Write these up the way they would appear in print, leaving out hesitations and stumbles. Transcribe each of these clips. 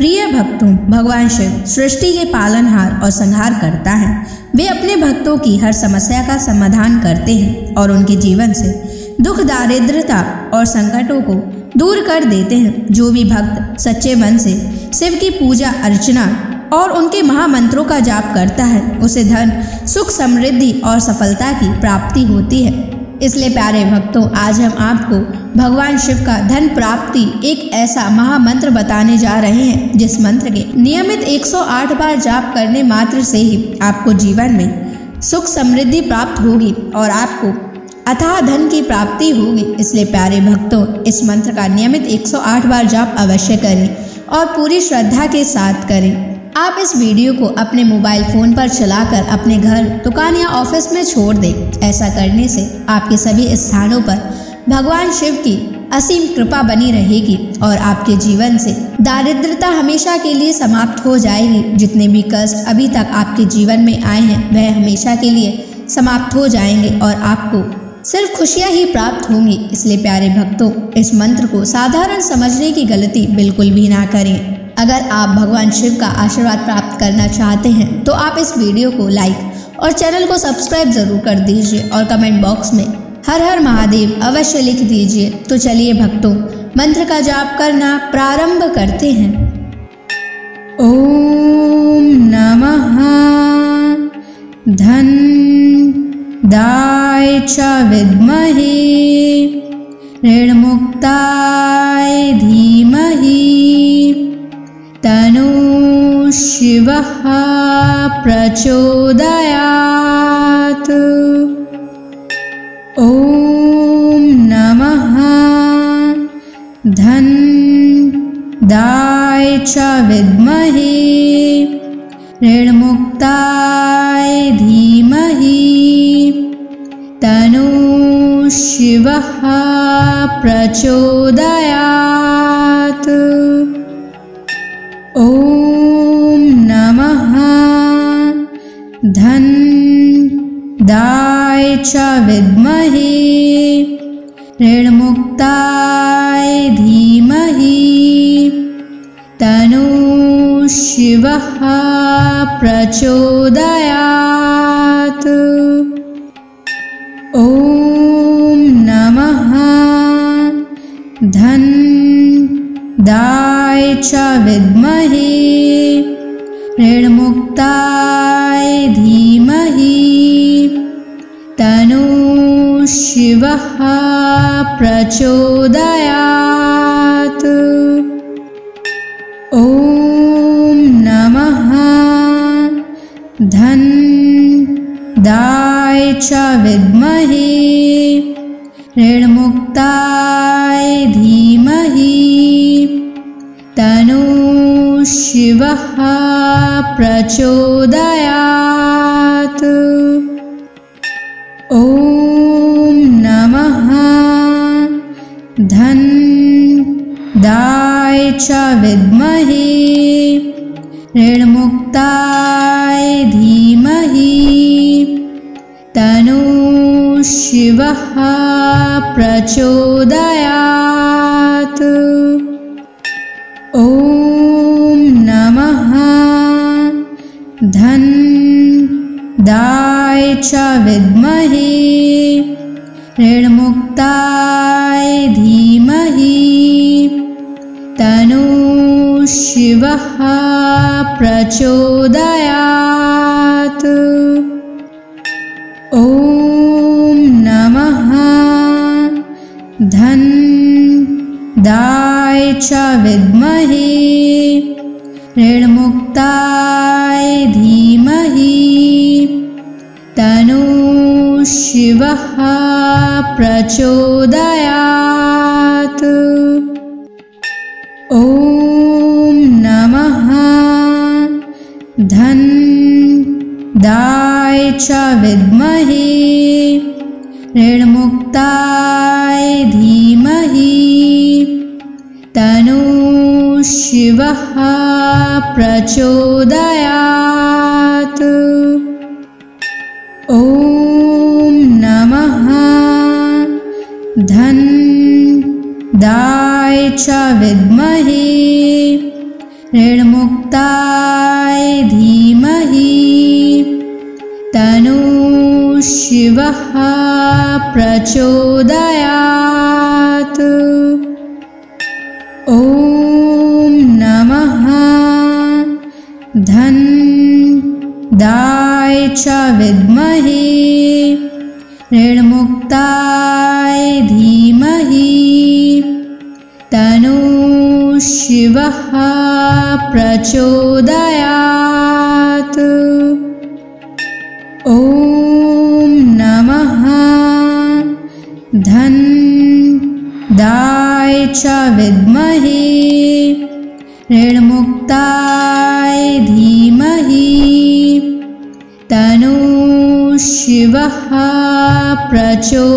प्रिय भक्तों, भगवान शिव सृष्टि के पालनहार और संहार करता है। वे अपने भक्तों की हर समस्या का समाधान करते हैं और उनके जीवन से दुख, दारिद्रता और संकटों को दूर कर देते हैं। जो भी भक्त सच्चे मन से शिव की पूजा अर्चना और उनके महामंत्रों का जाप करता है, उसे धन, सुख, समृद्धि और सफलता की प्राप्ति होती है। इसलिए प्यारे भक्तों, आज हम आपको भगवान शिव का धन प्राप्ति एक ऐसा महामंत्र बताने जा रहे हैं, जिस मंत्र के नियमित 108 बार जाप करने मात्र से ही आपको जीवन में सुख समृद्धि प्राप्त होगी और आपको अथाह धन की प्राप्ति होगी। इसलिए प्यारे भक्तों, इस मंत्र का नियमित 108 बार जाप अवश्य करें और पूरी श्रद्धा के साथ करें। आप इस वीडियो को अपने मोबाइल फोन पर चलाकर अपने घर, दुकान या ऑफिस में छोड़ दें। ऐसा करने से आपके सभी स्थानों पर भगवान शिव की असीम कृपा बनी रहेगी और आपके जीवन से दारिद्रता हमेशा के लिए समाप्त हो जाएगी। जितने भी कष्ट अभी तक आपके जीवन में आए हैं, वह हमेशा के लिए समाप्त हो जाएंगे और आपको सिर्फ खुशियां ही प्राप्त होंगी। इसलिए प्यारे भक्तों, इस मंत्र को साधारण समझने की गलती बिल्कुल भी ना करें। अगर आप भगवान शिव का आशीर्वाद प्राप्त करना चाहते हैं तो आप इस वीडियो को लाइक और चैनल को सब्सक्राइब जरूर कर दीजिए और कमेंट बॉक्स में हर हर महादेव अवश्य लिख दीजिए। तो चलिए भक्तों, मंत्र का जाप करना प्रारंभ करते हैं। ओम नमः धन दाय च विद्महे ऋणमुक्ताय धीमहि तनो शिवः प्रचोदयात्। ओम नमः धन दाय च विद्महे ऋणमुक्ताय धीमहि तनो शिवः प्रचोदयात्। ओम नमः धन दाय च विद्महे ऋणमुक्ताय धीमहि तनो शिवः प्रचोदयात्। ओम नमः धन दाय च विद्महे ऋणमुक्ताय धीमहि तनो शिवः प्रचोदयात्। ओम नमः धन दाय च विद्महे ऋणमुक्ताय धीमहि तनो शिवः प्रचोदयात्। ओम नमः धन दाय च विद्महे ऋणमुक्ताय धीमहि तनो शिवः प्रचोदयात्। ओम नमः धन दाय च विद्महे ऋणमुक्ताय धीमहि तनो शिवः प्रचोदयात्। ओम नमः धन दाय च विद्महे ऋणमुक्ताय धीमहि तनो शिवः प्रचोदयात्। ओम नमः धन दाय च विद्महे ऋणमुक्ताय धीमहि तनो शिवः प्रचोदयात्। ओम नमः धन दाय च विद्महे ऋण ऋणमुक्ताय धीमहि तन्नो शिवः प्रचोदयात्। ॐ नमः धन्दाय च विद्महे ऋणमुक्ताय धीमहि तन्नो शिवः प्रचोदयात्। ॐ नमः धन्दाय च विद्महे ऋणमुक्ताय धीमहि तन्नो शिवः प्रचोदयात्।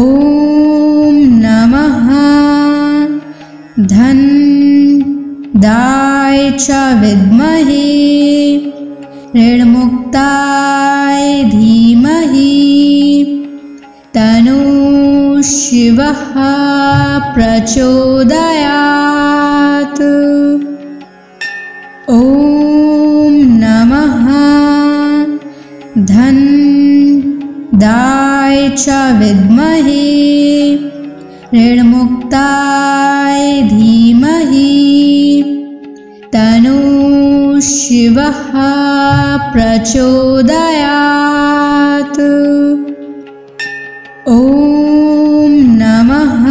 ॐ नमः धन्दाय च विद्महे ऋणमुक्ताय धीमहि तन्नो शिवः प्रचोदयात्। ॐ नमः धन्दाय च विद्महे ऋणमुक्ताय धीमहि तन्नो शिवः प्रचोदयात्। ॐ नमः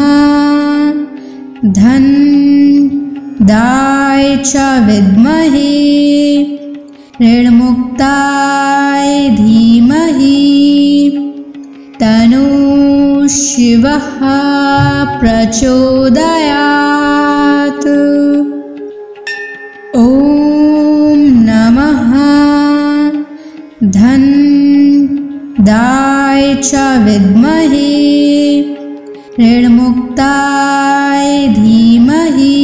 धन्दाय च विद्महे ऋणमुक्ताय धीमहि तन्नो शिवः प्रचोदयात्। ॐ नमः धन्दाय च विद्महे ऋणमुक्ताय धीमहि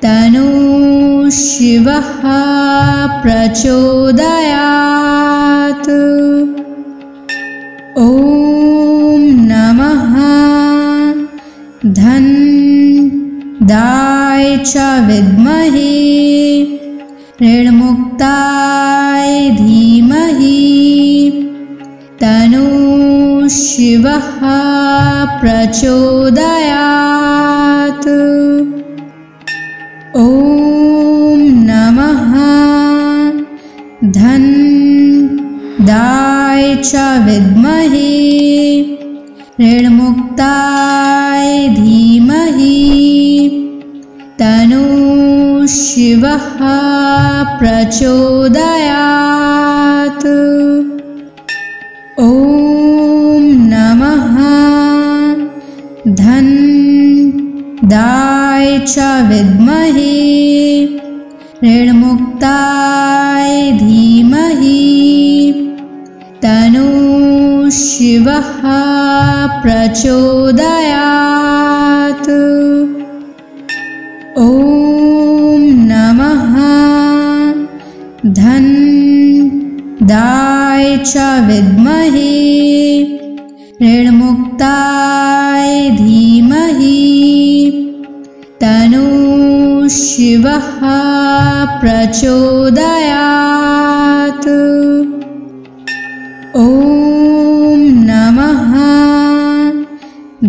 तन्नो शिवः प्रचोदयात्। ॐ नमः धन्दाय च विद्महे ऋणमुक्ताय धीमहि तन्नो शिवः प्रचोदयात्। ॐ नमः धन्दाय च विद्महे ऋणमुक्ताय धीमहि तन्नो शिवः प्रचोदयात्। ॐ नमः धन्दाय च विद्महे ऋणमुक्ताय धीमहि तन्नो शिवः प्रचोदयात्। ॐ नमः धन्दाय च विद्महे ऋणमुक्ताय धीमहि तन्नो शिवः प्रचोदयात्। ॐ नमः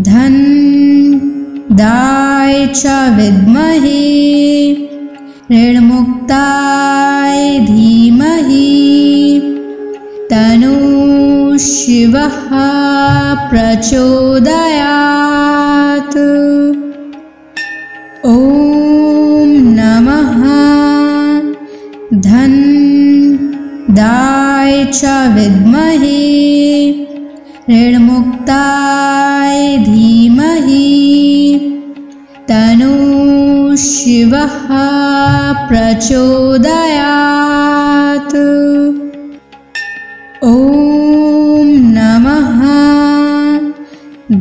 धन्दाय च विद्महे ऋणमुक्ताय धीमहि तन्नो शिवः प्रचोदयात्। ॐ नमः धन्दाय च विद्महे ऋणमुक्ताय धीमहि तन्नो शिवः प्रचोदयात्। ॐ नमः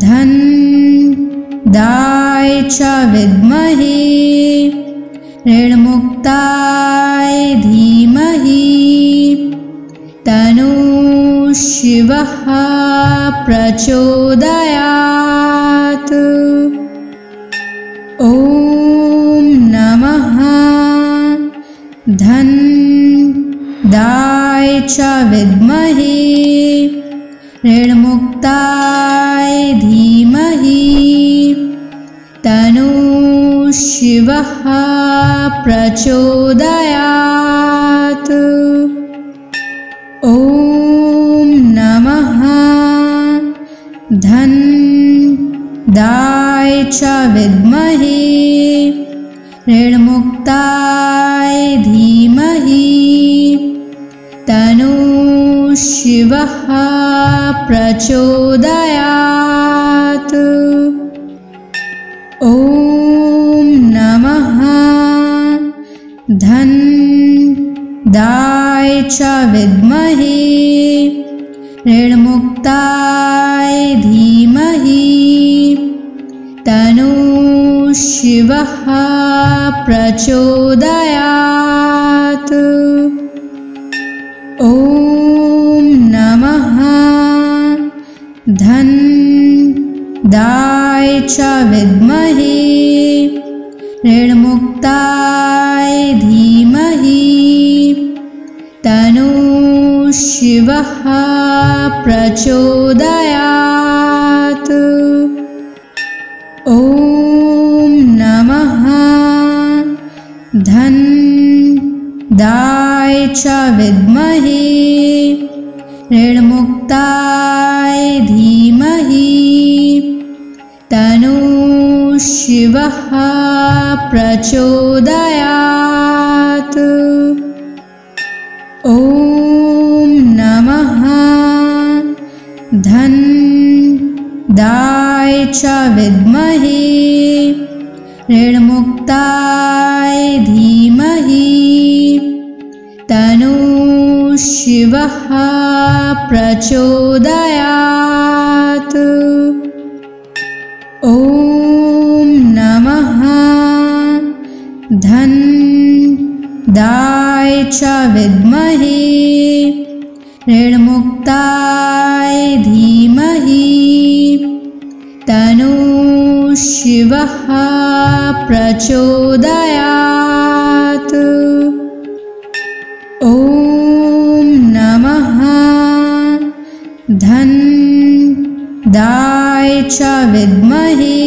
धन्दाय च विद्महे ऋणमुक्ताय धीमहि तन्नो शिवः प्रचोदयात्। ॐ धनदाय च विद्महे ऋणमुक्ताय धीमहि तन्नो शिवः प्रचोदयात्। ॐ नमः धनदाय च विद्महे ऋणमुक्ताय धीमहि तन्नो शिवः प्रचोदयात्। ॐ नमः धनदाय च विद्महे ऋणमुक्ताय धीमहि तन्नो शिवः प्रचोदयात्। ॐ नमः धनदाय च विद्महे ऋणमुक्ताय धीमहि तन्नो शिवः प्रचोदयात्। ॐ नमः धनदाय च विद्महे ऋणमुक्ताय धीमहि तन्नो शिवः प्रचोदयात्। ॐ नमः धनदाय च विद्महे ऋणमुक्ताय धीमहि तन्नो शिवः प्रचोदयात्। ॐ नमः धनदाय च विद्महे ऋणमुक्ताय धीमहि तन्नो शिवः प्रचोदयात्। ॐ नमः धनदाय च विद्महे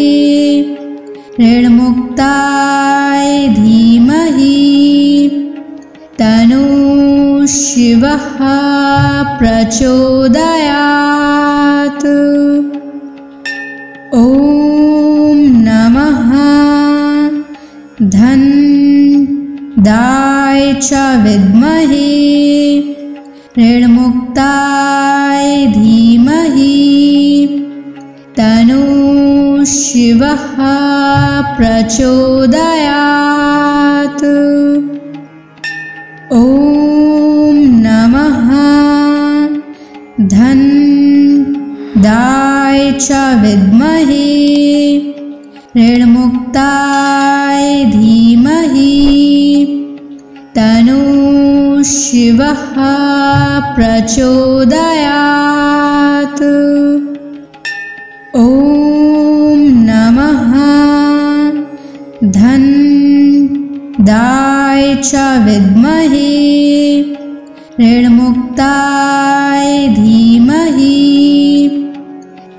ऋणमुक्ताय धीमहि तन्नो शिवः प्रचोदयात्। ॐ नमः धनदाय च विद्महे ऋणमुक्ताय धीमहि तन्नो शिवः प्रचोदयात्। ॐ नमः धनदाय च विद्महे ऋणमुक्ताय धीमहि तन्नो शिवः प्रचोदयात्। ॐ नमः धनदाय च विद्महे ऋणमुक्ताय धीमहि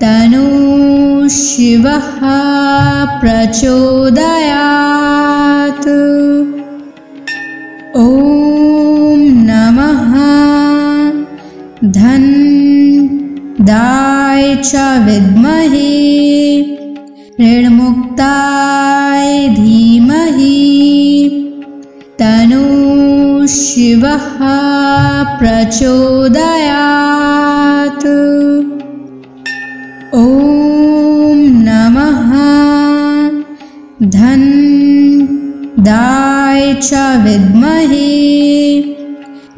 तन्नो शिवः प्रचोदयात्। ॐ नमः धनदाय च विद्महे ऋणमुक्ताय धीमहि तन्नो शिवः प्रचोदयात्। ॐ नमः धनदाय च विद्महे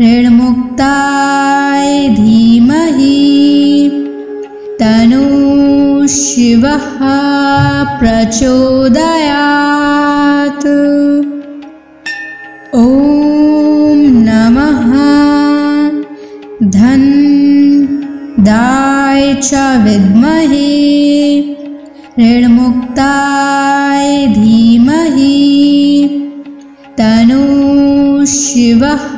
ऋणमुक्ताय धीमहि तन्नो शिवः प्रचोदयात्। ॐ नमः धनदाय च विद्महे ऋणमुक्ताय धीमहि तन्नो शिवः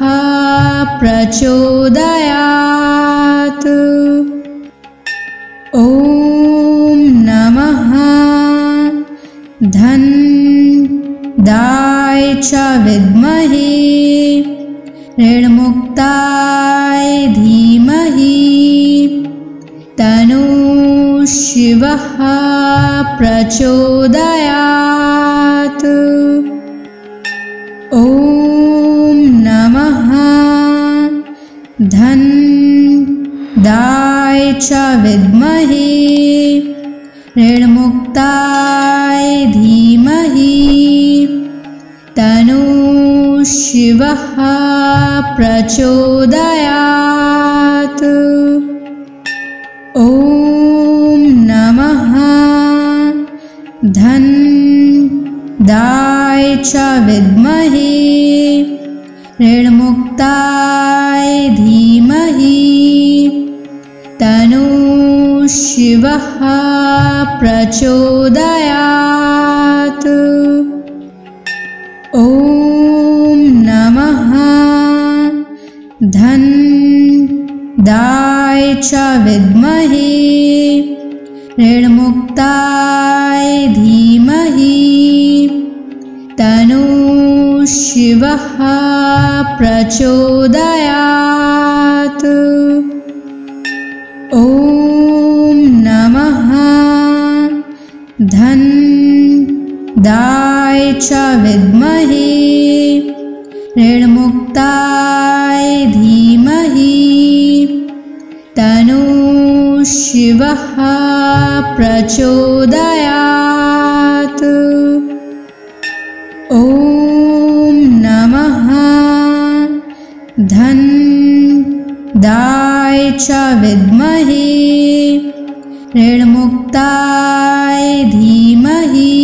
प्रचोदयात्। ॐ नमः धन्दाय च विद्महे ऋणमुक्ताय धीमहि तन्नो शिवः प्रचोदयात्। ॐ नमः धन्दाय च विद्महे ऋणमुक्ताय धीमहि तन्नो शिवः प्रचोदयात्। ॐ नमः धन्दाय च विद्महे ऋणमुक्ताय धीमहि तन्नो शिवः प्रचोदयात्। ॐ नमः धन्दाय च विद्महे ऋणमुक्ताय धीमहि तन्नो शिवः प्रचोदयात्। ॐ नमः धन्दाय च विद्महे ऋणमुक्ताय धीमहि तन्नो शिवः प्रचोदयात्। ॐ नमः धन्दाय च विद्महे ऋणमुक्ताय धीमहि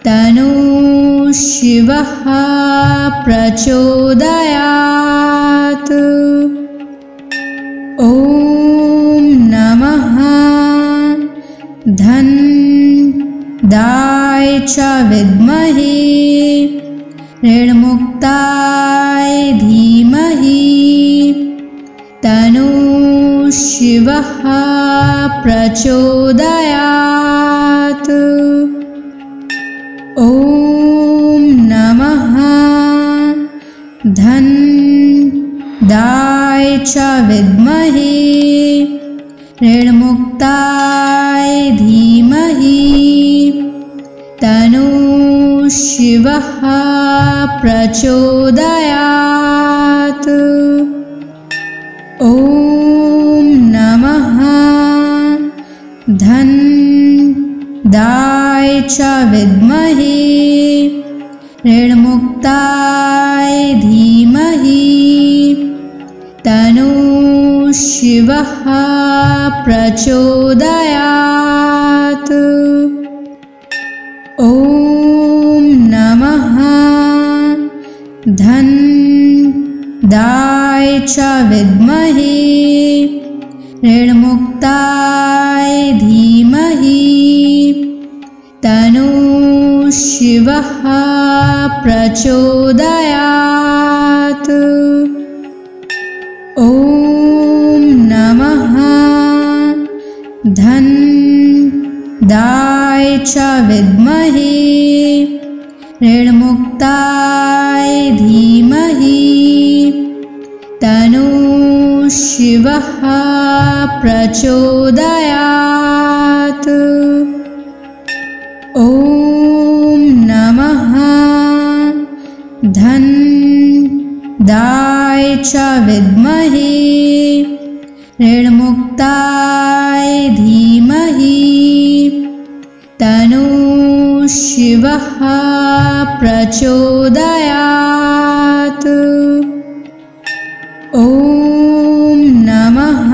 तन्नो शिवः प्रचोदयात्। ॐ नमः धन्दाय च विद्महे ऋणमुक्ताय धीमहि तन्नो शिवः प्रचोदयात्। ॐ नमः धन्दाय च विद्महे ऋणमुक्ताय धीमहि तन्नो शिवः प्रचोदयात्। ॐ नमः धन्दाय च विद्महे ऋणमुक्ताय धीमहि तन्नो शिवः प्रचोदयात्। ॐ नमः धन्दाय च विद्महे ऋणमुक्ताय धीमहि तन्नो शिवः प्रचोदयात्। ॐ नमः धन्दाय च विद्महे ऋणमुक्ताय धीमहि तन्नो शिवः प्रचोदयात्। ॐ नमः धन्दाय च विद्महे ऋणमुक्ताय धीमहि तन्नो शिवः प्रचोदयात्। ॐ नमः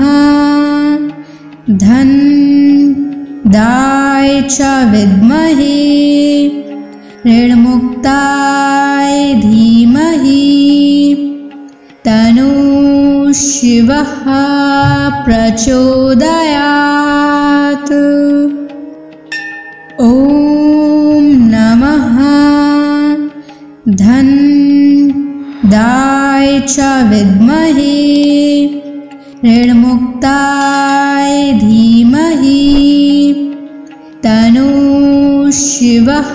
धन्दाय च विद्महे ऋणमुक्ताय धीमहि तन्नो शिवः प्रचोदयात्। ॐ नमः धन्दाय च विद्महे ऋणमुक्ताय धीमहि तन्नो शिवः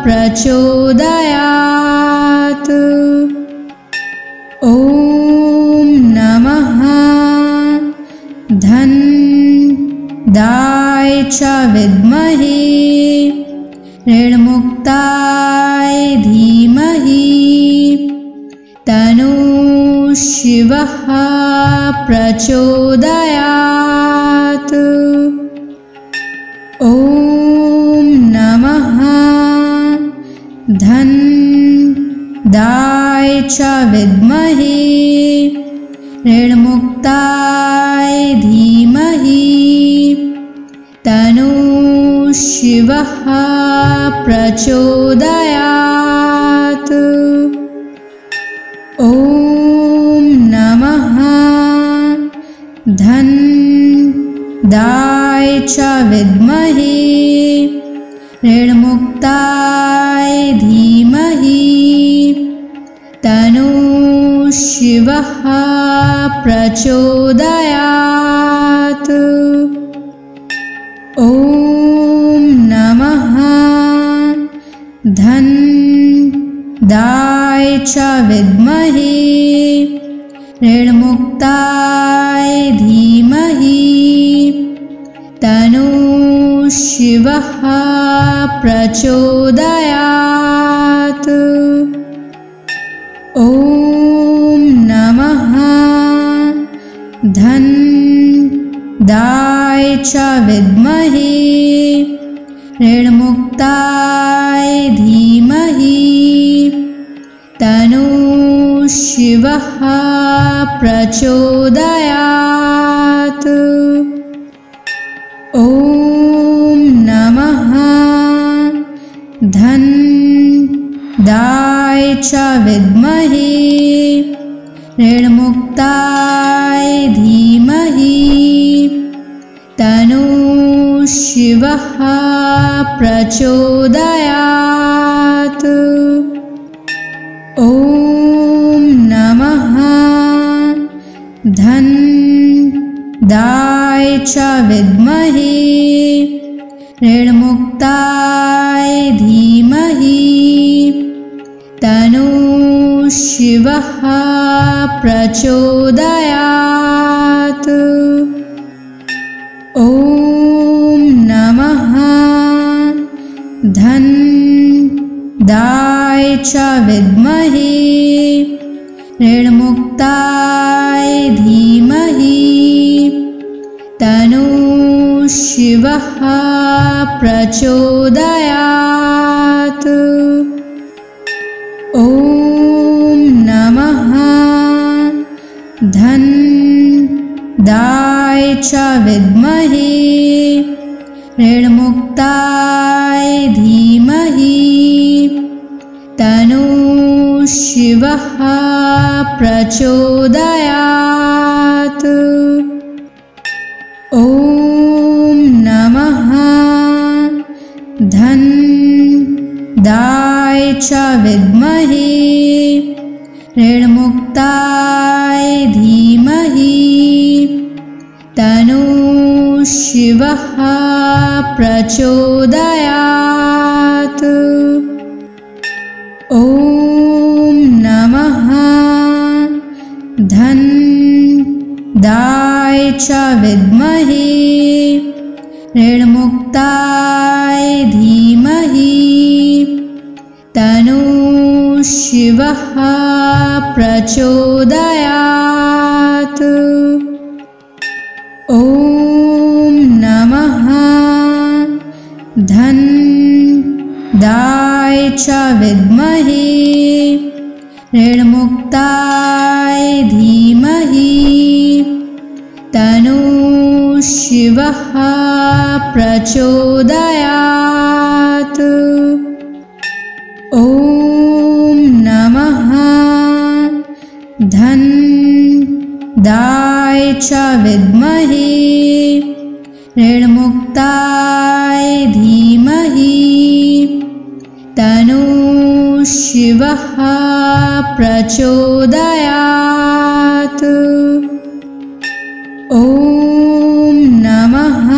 प्रचोदयात्। ॐ नमः धन्दाय च विद्महे ऋणमुक्ताय धीमहि तन्नो शिवः प्रचोदयात्। ॐ नमः धन्दाय च विद्महे ऋणमुक्ताय धीमहि तन्नो शिवः प्रचोदयात्। ॐ नमः धन्दाय च विद्महे ऋणमुक्ताय धीमहि तन्नो शिवः प्रचोदयात्। ॐ नमः धन्दाय च विद्महे ऋणमुक्ताय धीमहि तन्नो शिवः प्रचोदयात्। ॐ नमः धन्दाय च विद्महे ऋणमुक्ताय धीमहि तन्नो शिवः प्रचोदयात्। ॐ नमः धन्दाय च विद्महे ऋणमुक्ताय धीमहि तन्नो शिवः प्रचोदयात्। ॐ नमः धन्दाय च विद्महे ऋणमुक्ताय धीमहि तन्नो शिवः प्रचोदयात्। ॐ नमः धन्दाय च विद्महे ऋणमुक्ताय धीमहि तन्नो शिवः प्रचोदयात्। ॐ नमः धन्दाय च विद्महे ऋणमुक्ताय धीमहि तन्नो शिवः प्रचोदयात्। ॐ नमः धन्दाय च विद्महे ऋणमुक्ताय धीमहि तन्नो शिवः प्रचोदयात्। ॐ नमः धन्दाय च विद्महे ऋणमुक्ताय धीमहि तन्नो शिवः प्रचोदयात्। ॐ नमः धन्दाय च विद्महे ऋणमुक्ताय धीमहि तन्नो शिवः प्रचोदयात्। ॐ नमः धन्दाय च विद्महे ऋणमुक्ताय धीमहि तन्नो शिवः प्रचोदयात्। ॐ नमः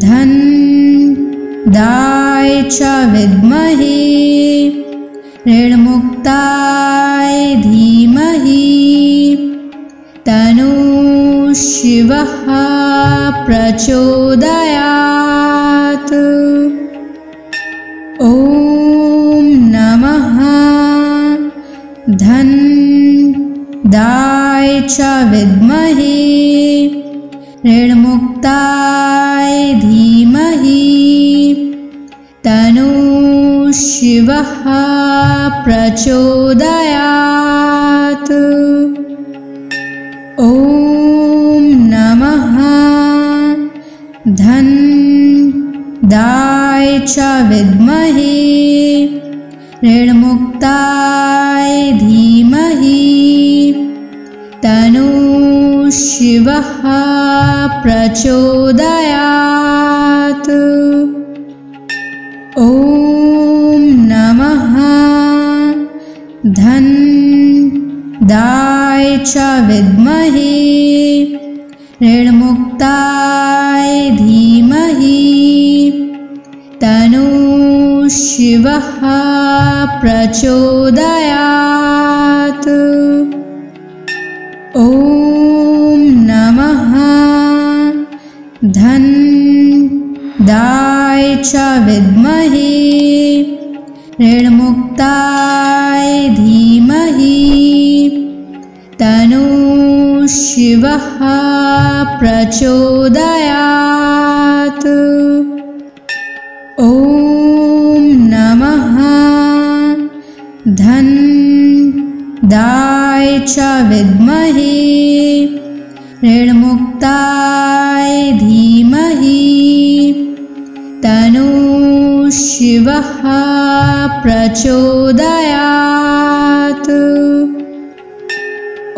धन्दाय च विद्महे ऋणमुक्ताय धीमहि तन्नो शिवः प्रचोदयात्। ॐ नमः धन्दाय च विद्महे ऋणमुक्ताय धीमहि तन्नो शिवः प्रचोदयात्। ॐ नमः धन्दाय च विद्महे ऋणमुक्ताय धीमहि तन्नो शिवः प्रचोदयात्। ॐ नमः धन्दाय च विद्महे ऋणमुक्ताय धीमहि तन्नो शिवः प्रचोदयात्। ॐ नमः धन्दाय च विद्महे ऋणमुक्ताय धीमहि तन्नो शिवः प्रचोदयात्। ॐ नमः धन्दाय च विद्महे ऋणमुक्ताय धीमहि तन्नो शिवः प्रचोदयात्।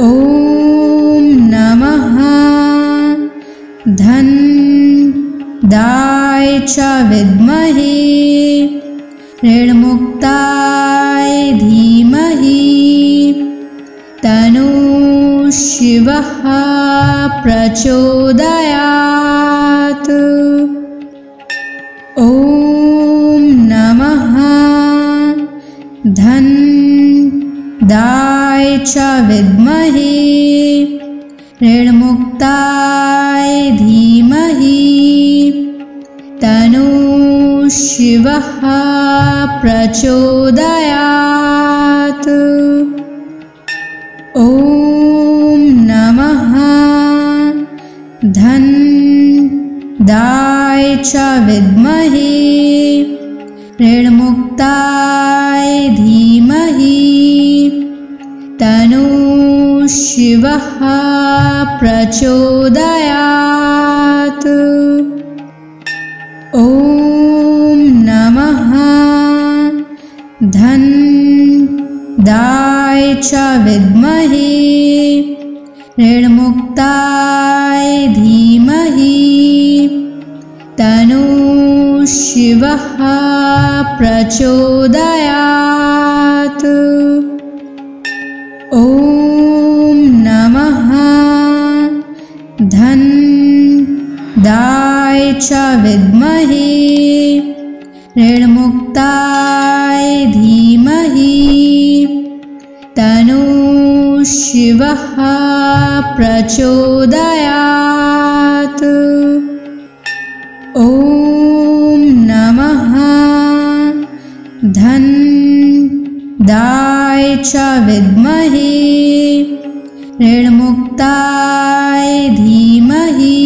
ॐ नमः धन्दाय च विद्महे ऋणमुक्ताय धीमहि तन्नो शिवः प्रचोदयात्। ॐ नमः धन्दाय च विद्महे ऋणमुक्ताय धीमहि तन्नो शिवः प्रचोदयात्। ॐ नमः धन्दाय च विद्महे ऋणमुक्ताय धीमहि तन्नो शिवः प्रचोदयात्। ॐ नमः धन्दाय च विद्महे ऋणमुक्ताय धीमहि तन्नो शिवः प्रचोदयात्। ॐ नमः धन्दाय च विद्महे ऋणमुक्ताय धीमहि तन्नो शिवः प्रचोदयात्। ॐ नमः धन्दाय च विद्महे ऋणमुक्ताय धीमहि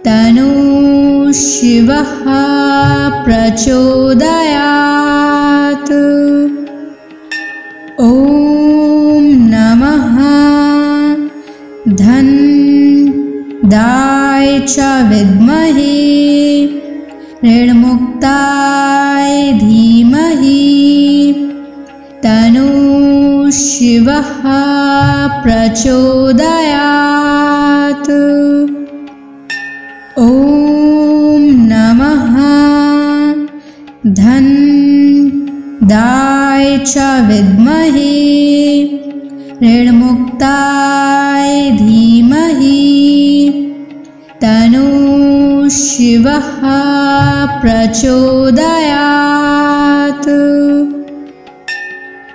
तन्नो शिवः प्रचोदयात्। ॐ नमः धन्दाय च विद्महे ऋणमुक्ताय धीमहि तन्नो शिवः प्रचोदयात्। ॐ नमः धन्दाय दाय च विद्महे ऋणमुक्ताय धीमहि तन्नो शिवः प्रचोदयात्।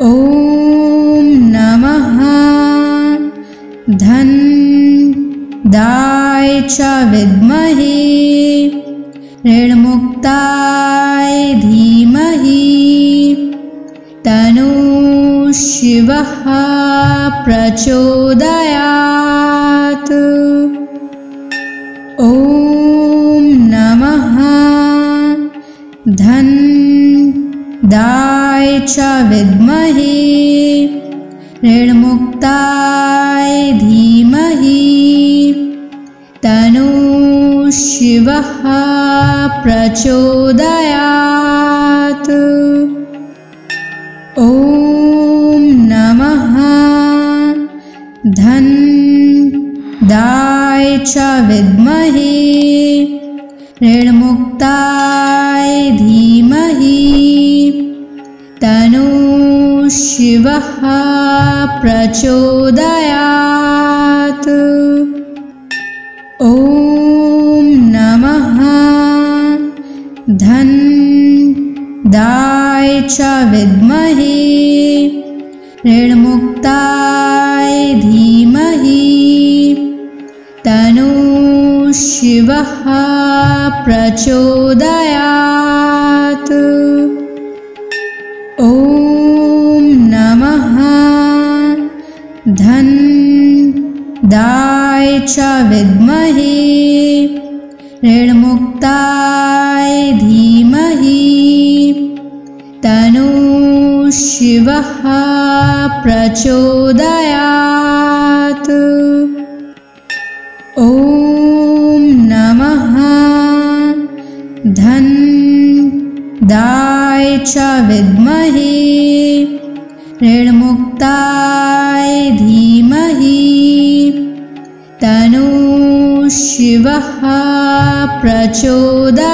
ॐ नमः धन दाय च विद्महे ऋणमुक्ताय धीमहि तन्नो शिवः प्रचोदयात्। ॐ नमः धन दाय च विद्महे ऋणमुक्ताय धीमहि तन्नो शिवः प्रचोदयात्। ॐ नमः धन दाय च विद्महे ऋणमुक्ताय धीमहि तन्नो शिवः प्रचोदयात्। ॐ नमः धन दाय च विद्महे ऋणमुक्ताय धीमहि तन्नो शिवः प्रचोदयात्। ॐ नमः धन दाय च विद्महे ऋणमुक्ताय धीमहि तन्नो शिवः प्रचोदयात्। ॐ नमः धन दाय च विद्महे ऋणमुक्ताय धीमहि तन्नो शिवः प्रचोदयात्।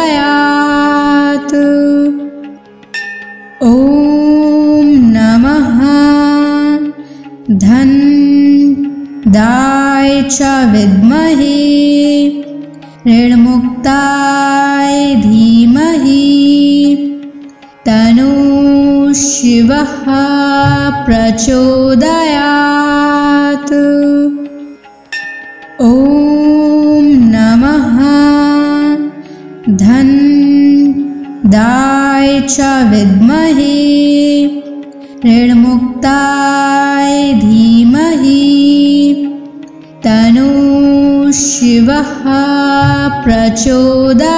ॐ नमः धन दाय च विद्महे ऋणमुक्ताय धीमहि तन्नो शिवः प्रचोदयात्। ॐ नमः धन दाय च विद्महे ऋणमुक्ताय धीमहि तन्नो शिवः प्रचोदयात्।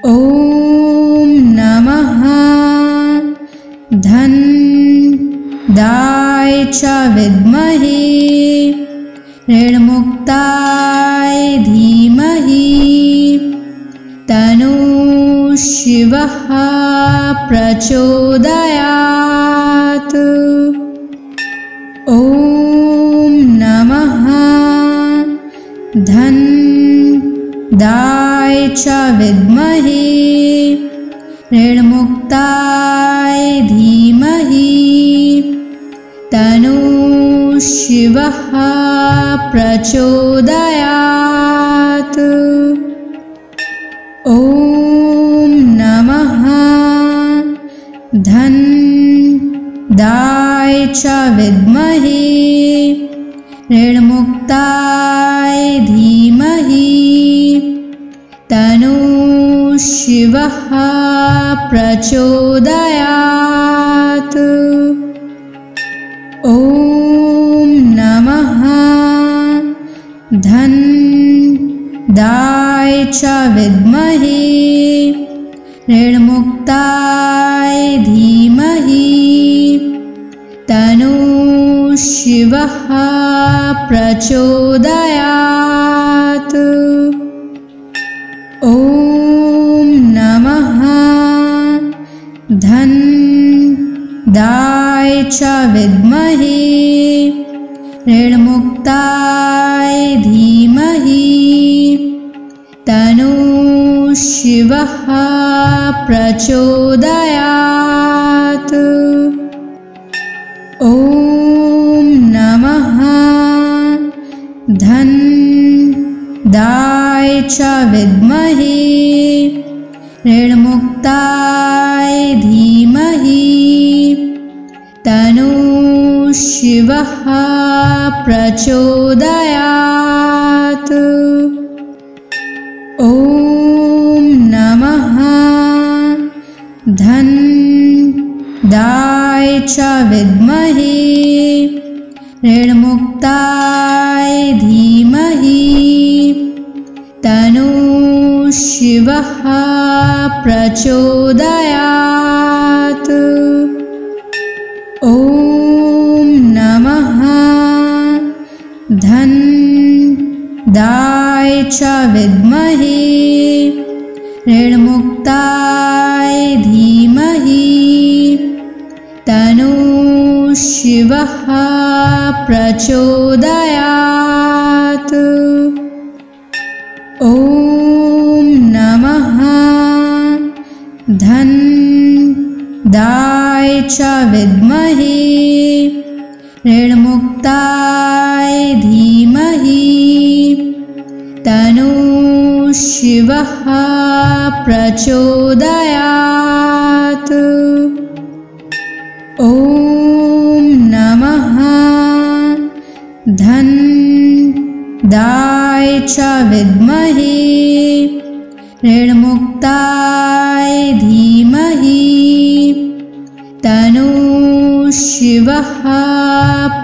ॐ नमः धन दाय च विद्महे ऋणमुक्ताय धीमहि तन्नो शिवः प्रचोदयात्। ॐ नमः धन दाय च विद्महे ऋणमुक्ताय धीमहि तन्नो शिवः प्रचोदयात्। ॐ नमः धन दाय च विद्महे ऋणमुक्ताय धीमहि तन्नो शिवः प्रचोदयात्। ॐ नमः धन दाय च विद्महे ऋणमुक्ताय धीमहि तन्नो शिवः प्रचोदयात्। ॐ नमः धन दाय च विद्महे ऋणमुक्ताय धीमहि तन्नो शिवः प्रचोदयात्। ॐ नमः धन्दाय च विद्महे ऋणमुक्ताय धीमहि तन्नो शिवः प्रचोदयात्। ॐ नमः धन्दाय च विद्महे ऋणमुक्ताय धीमहि तन्नो शिवः प्रचोदयात्। ॐ नमः धन्दाय च विद्महे ऋणमुक्ताय धीमहि तन्नो शिवः प्रचोदयात्। ॐ नमः धन्दाय च विद्महे ऋणमुक्ताय धीमहि तन्नो शिवः प्रचोदयात्। ॐ नमः धन्दाय च विद्महे ऋणमुक्ताय धीमहि तन्नो शिवः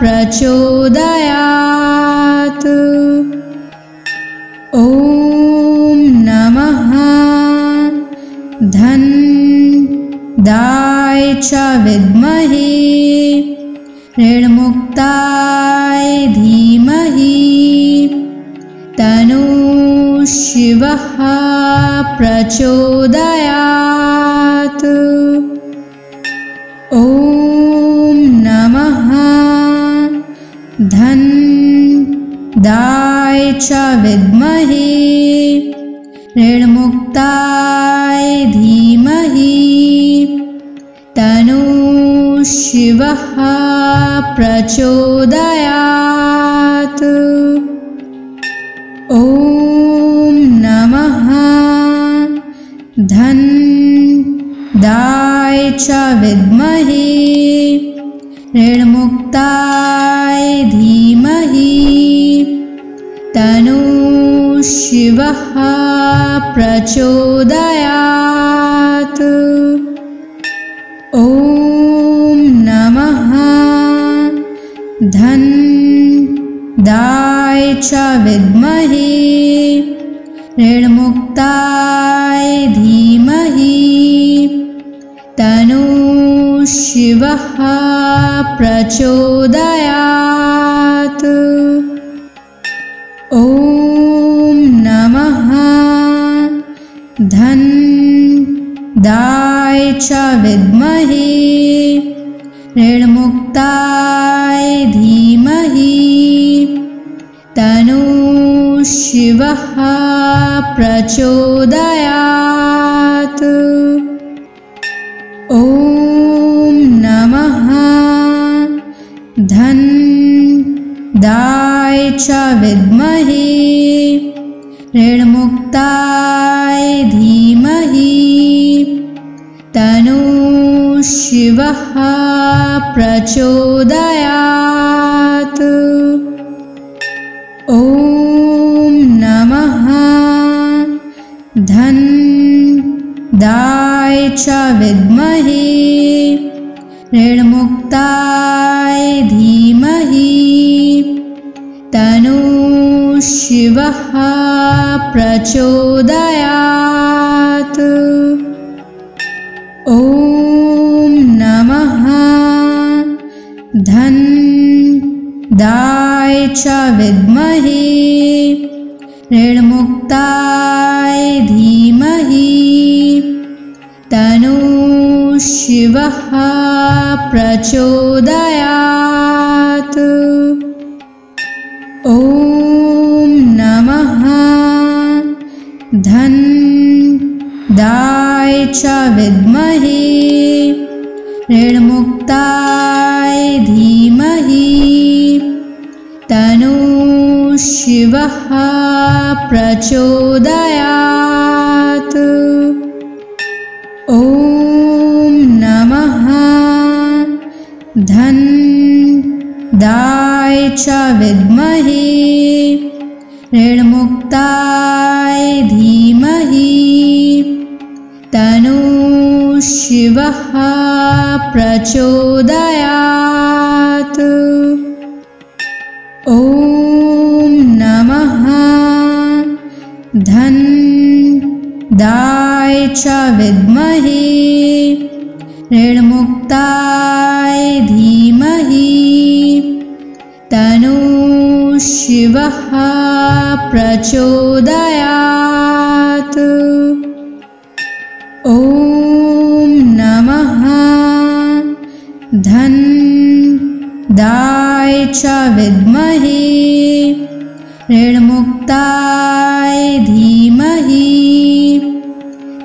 प्रचोदयात्। ॐ नमः धन्दाय च विद्महे ऋणमुक्ताय धीमहि तन्नो शिवः प्रचोदयात्। ॐ नमः धन्दाय च विद्महे ऋणमुक्ताय धीमहि तन्नो शिवः प्रचोदयात्। ॐ नमः धन्दाय च विद्महे ऋणमुक्ताय धीमहि तन्नो शिवः प्रचोदयात्। ॐ नमः धन्दाय च विद्महे ऋणमुक्ताय धीमहि तन्नो शिवः प्रचोदयात्। ॐ नमः धन्दाय च विद्महे ऋणमुक्ताय धीमहि तन्नो शिवः प्रचोदयात्। ॐ नमः धन्दाय च विद्महे ऋणमुक्ताय धीमहि तन्नो शिवः प्रचोदयात्। ॐ नमः धन्दाय च विद्महे ऋणमुक्ताय धीमहि तन्नो शिवः प्रचोदयात्। ॐ नमः धन्दाय च विद्महे ऋणमुक्ताय धीमहि तन्नो शिवः प्रचोदयात्। ॐ नमः च विद्महे ऋणमुक्ताय धीमहि तन्नः शिवः प्रचोदयात्। ॐ नमः धनदाय च विद्महे ऋणमुक्ताय धीमहि तन्नः शिवः प्रचोदयात्। ॐ नमः धनदाय च विद्महे ऋणमुक्ताय धीमहि तन्नः शिवः प्रचोदयात्। ॐ नमः धनदाय च विद्महे ऋणमुक्ताय धीमहि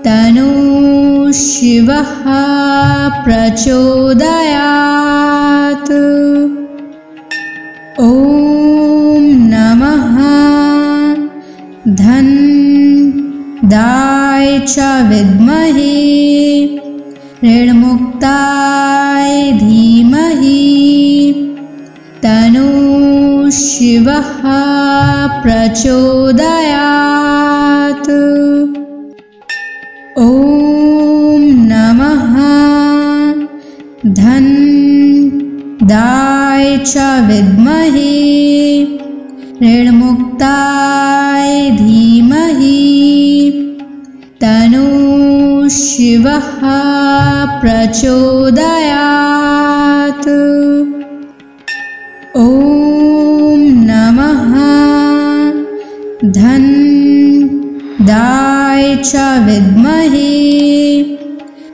तन्नः शिवः प्रचोदयात्। ॐ नमः धनदाय च विद्महे ऋणमुक्ताय धीमहि तन्नः शिवः प्रचोदयात्। ॐ नमः धनदाय च विद्महे ऋणमुक्ताय धीमहि तन्नः शिवः प्रचोदयात्। ॐ नमः धनदाय च विद्महे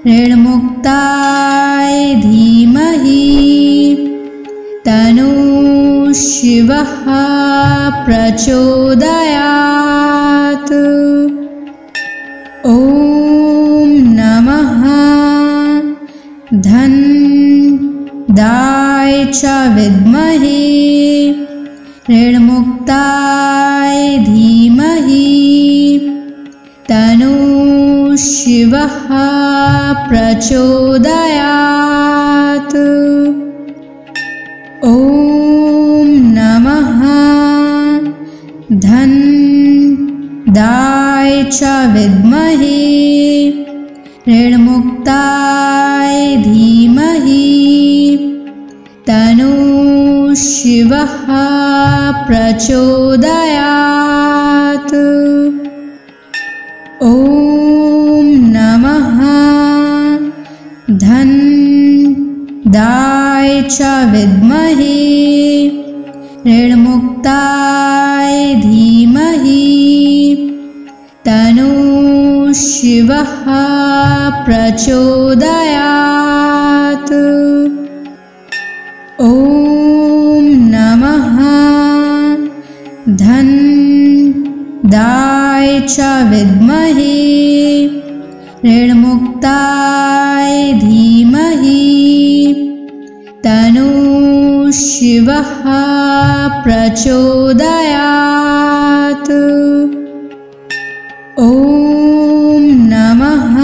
ऋणमुक्ताय धीमहि तन्नः शिवः प्रचोदयात्। ॐ नमः धनदाय च विद्महे ऋणमुक्ताय धीमहि तन्नः शिवः प्रचोदयात्। ॐ नमः धनदाय च विद्महे ऋणमुक्ताय धीमहि तन्नः शिवः प्रचोदयात्। ॐ नमः धनदाय च विद्महे ऋणमुक्ताय धीमहि तन्नः शिवः प्रचोदयात्। ॐ नमः धनदाय च विद्महे ऋणमुक्ताय धीमहि तन्नः शिवः प्रचोदयात्। ॐ नमः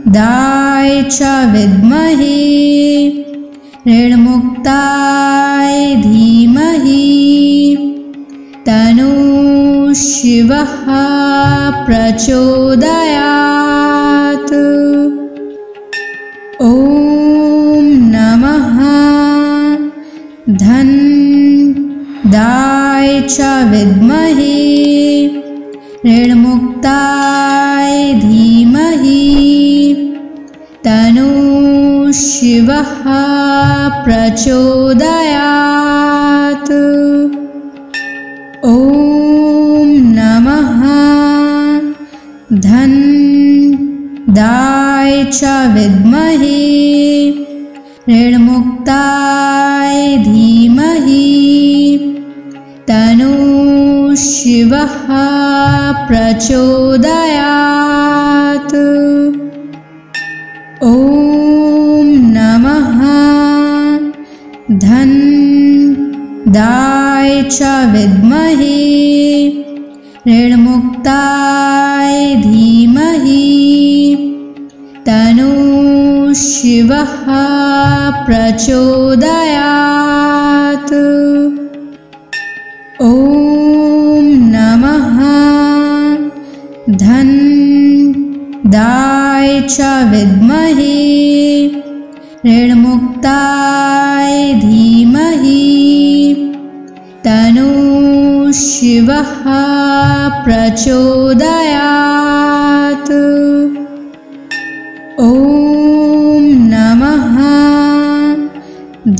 धनदाय च विद्महे ऋणमुक्ताय धीमहि तन्नः शिवः प्रचोदयात्। ॐ नमः धनदाय च विद्महे ऋणमुक्ताय धीमहि तन्नः शिवः प्रचोदयात्। ॐ नमः धनदाय च विद्महे ऋणमुक्ताय धीमहि तन्नः शिवः शिवः प्रचोदयात्। ॐ नमः धन्दाय च विद्महे ऋणमुक्ताय धीमहि तन्नो शिवः प्रचोदयात्। ॐ नमः धन्दाय च विद्महे ऋणमुक्ताय धीमहि तन्नो शिवः प्रचोदयात्। ॐ नमः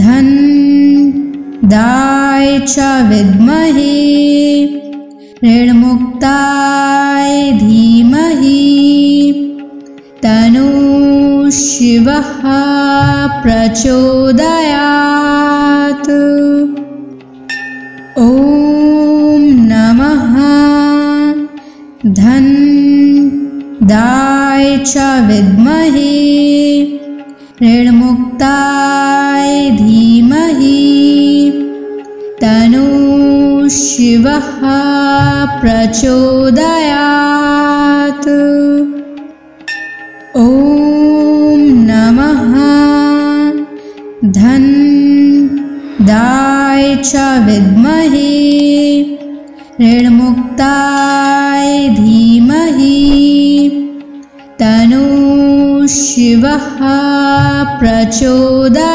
धन्दाय च विद्महे ऋणमुक्ताय धीमहि तन्नो शिवः प्रचोदयात्। ॐ नमः धन्दाय च विद्महे ऋणमुक्ताय धीमहि तन्नो शिवः प्रचोदयात्। ॐ नमः धन्दाय च विद्महे ऋणमुक्ताय धीमहि तन्नो शिवः प्रचोदयात्।